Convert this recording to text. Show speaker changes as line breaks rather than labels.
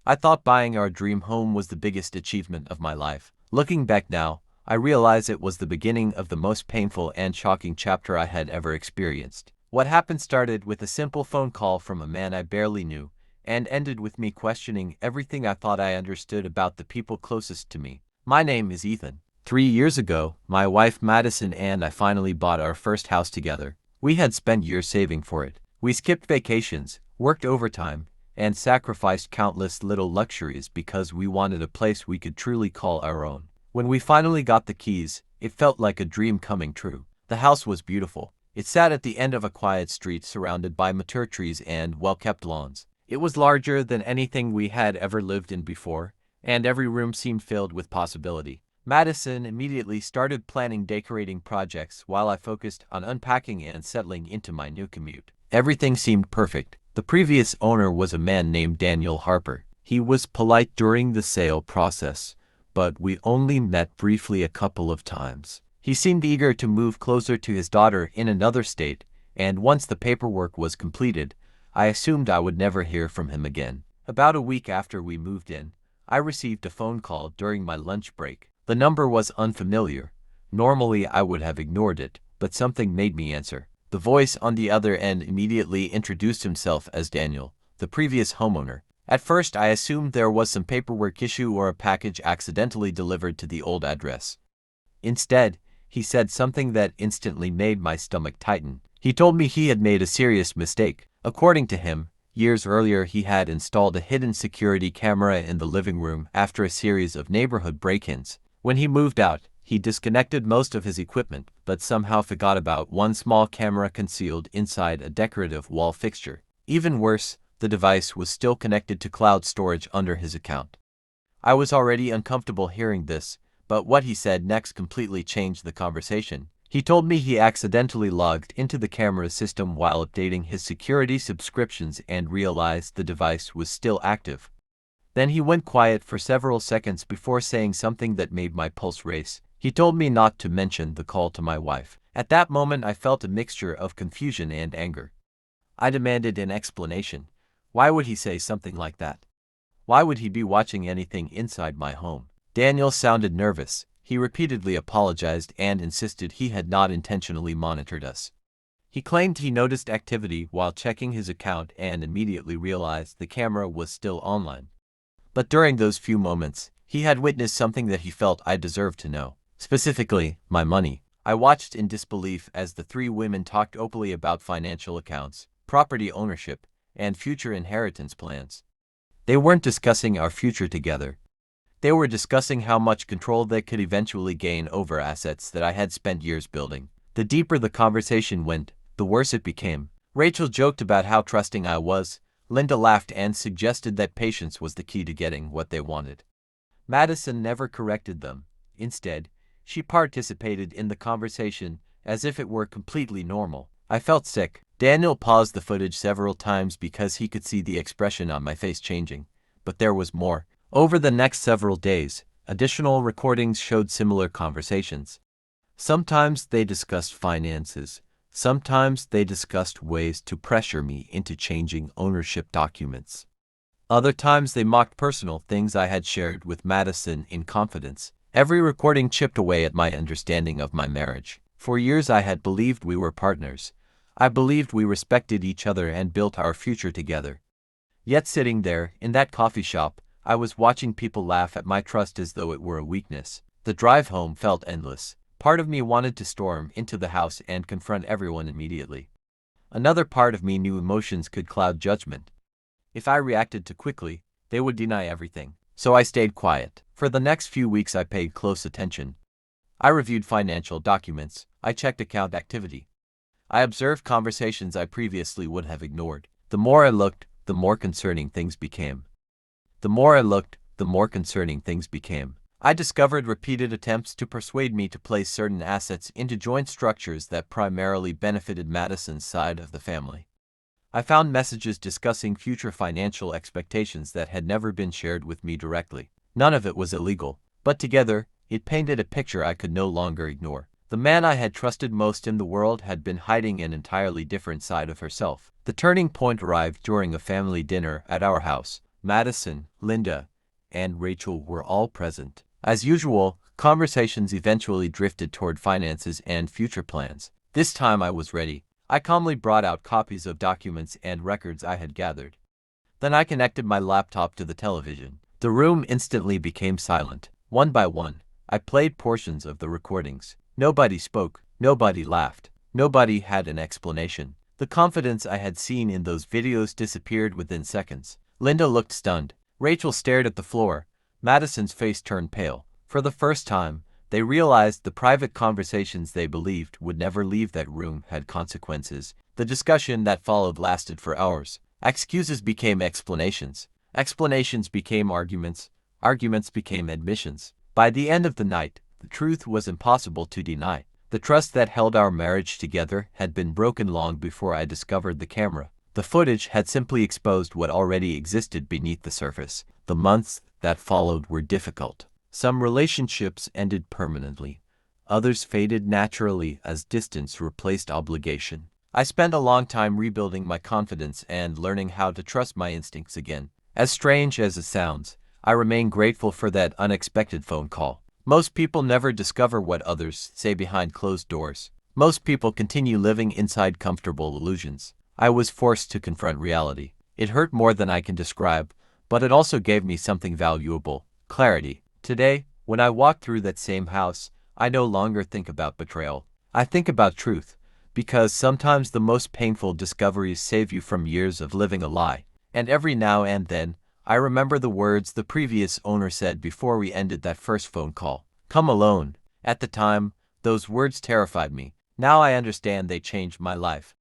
I thought buying our dream home was the biggest achievement of my life. Looking back now, I realize it was the beginning of the most painful and shocking chapter I had ever experienced. What happened started with a simple phone call from a man I barely knew, and ended with me questioning everything I thought I understood about the people closest to me. My name is Ethan. 3 years ago, my wife Madison and I finally bought our first house together. We had spent years saving for it. We skipped vacations, worked overtime, and sacrificed countless little luxuries because we wanted a place we could truly call our own. When we finally got the keys, it felt like a dream coming true. The house was beautiful. It sat at the end of a quiet street surrounded by mature trees and well-kept lawns. It was larger than anything we had ever lived in before, and every room seemed filled with possibility. Madison immediately started planning decorating projects while I focused on unpacking and settling into my new commute. Everything seemed perfect. The previous owner was a man named Daniel Harper. He was polite during the sale process, but we only met briefly a couple of times. He seemed eager to move closer to his daughter in another state, and once the paperwork was completed, I assumed I would never hear from him again. About a week after we moved in, I received a phone call during my lunch break. The number was unfamiliar. Normally I would have ignored it, but something made me answer. The voice on the other end immediately introduced himself as Daniel, the previous homeowner. At first I assumed there was some paperwork issue or a package accidentally delivered to the old address. Instead, he said something that instantly made my stomach tighten. He told me he had made a serious mistake. According to him, years earlier he had installed a hidden security camera in the living room after a series of neighborhood break-ins. When he moved out, he disconnected most of his equipment, but somehow forgot about one small camera concealed inside a decorative wall fixture. Even worse, the device was still connected to cloud storage under his account. I was already uncomfortable hearing this, but what he said next completely changed the conversation. He told me he accidentally logged into the camera system while updating his security subscriptions and realized the device was still active. Then he went quiet for several seconds before saying something that made my pulse race. He told me not to mention the call to my wife. At that moment I felt a mixture of confusion and anger. I demanded an explanation. Why would he say something like that? Why would he be watching anything inside my home? Daniel sounded nervous. He repeatedly apologized and insisted he had not intentionally monitored us. He claimed he noticed activity while checking his account and immediately realized the camera was still online. But during those few moments, he had witnessed something that he felt I deserved to know. Specifically, my money. I watched in disbelief as the three women talked openly about financial accounts, property ownership, and future inheritance plans. They weren't discussing our future together. They were discussing how much control they could eventually gain over assets that I had spent years building. The deeper the conversation went, the worse it became. Rachel joked about how trusting I was. Linda laughed and suggested that patience was the key to getting what they wanted. Madison never corrected them. Instead, she participated in the conversation as if it were completely normal. I felt sick. Daniel paused the footage several times because he could see the expression on my face changing. But there was more. Over the next several days, additional recordings showed similar conversations. Sometimes they discussed finances. Sometimes they discussed ways to pressure me into changing ownership documents. Other times they mocked personal things I had shared with Madison in confidence. Every recording chipped away at my understanding of my marriage. For years I had believed we were partners. I believed we respected each other and built our future together. Yet sitting there, in that coffee shop, I was watching people laugh at my trust as though it were a weakness. The drive home felt endless. Part of me wanted to storm into the house and confront everyone immediately. Another part of me knew emotions could cloud judgment. If I reacted too quickly, they would deny everything. So I stayed quiet. For the next few weeks I paid close attention. I reviewed financial documents. I checked account activity. I observed conversations I previously would have ignored. The more I looked, the more concerning things became. The more I looked, the more concerning things became. I discovered repeated attempts to persuade me to place certain assets into joint structures that primarily benefited Madison's side of the family. I found messages discussing future financial expectations that had never been shared with me directly. None of it was illegal, but together, it painted a picture I could no longer ignore. The man I had trusted most in the world had been hiding an entirely different side of herself. The turning point arrived during a family dinner at our house. Madison, Linda, and Rachel were all present. As usual, conversations eventually drifted toward finances and future plans. This time I was ready. I calmly brought out copies of documents and records I had gathered. Then I connected my laptop to the television. The room instantly became silent. One by one, I played portions of the recordings. Nobody spoke, nobody laughed, nobody had an explanation. The confidence I had seen in those videos disappeared within seconds. Linda looked stunned. Rachel stared at the floor. Madison's face turned pale. For the first time, they realized the private conversations they believed would never leave that room had consequences. The discussion that followed lasted for hours. Excuses became explanations. Explanations became arguments. Arguments became admissions. By the end of the night, the truth was impossible to deny. The trust that held our marriage together had been broken long before I discovered the camera. The footage had simply exposed what already existed beneath the surface. The months that followed were difficult. Some relationships ended permanently. Others faded naturally as distance replaced obligation. I spent a long time rebuilding my confidence and learning how to trust my instincts again. As strange as it sounds, I remain grateful for that unexpected phone call. Most people never discover what others say behind closed doors. Most people continue living inside comfortable illusions. I was forced to confront reality. It hurt more than I can describe, but it also gave me something valuable: clarity. Today, when I walk through that same house, I no longer think about betrayal. I think about truth, because sometimes the most painful discoveries save you from years of living a lie. And every now and then, I remember the words the previous owner said before we ended that first phone call. "Come alone." At the time, those words terrified me. Now I understand they changed my life.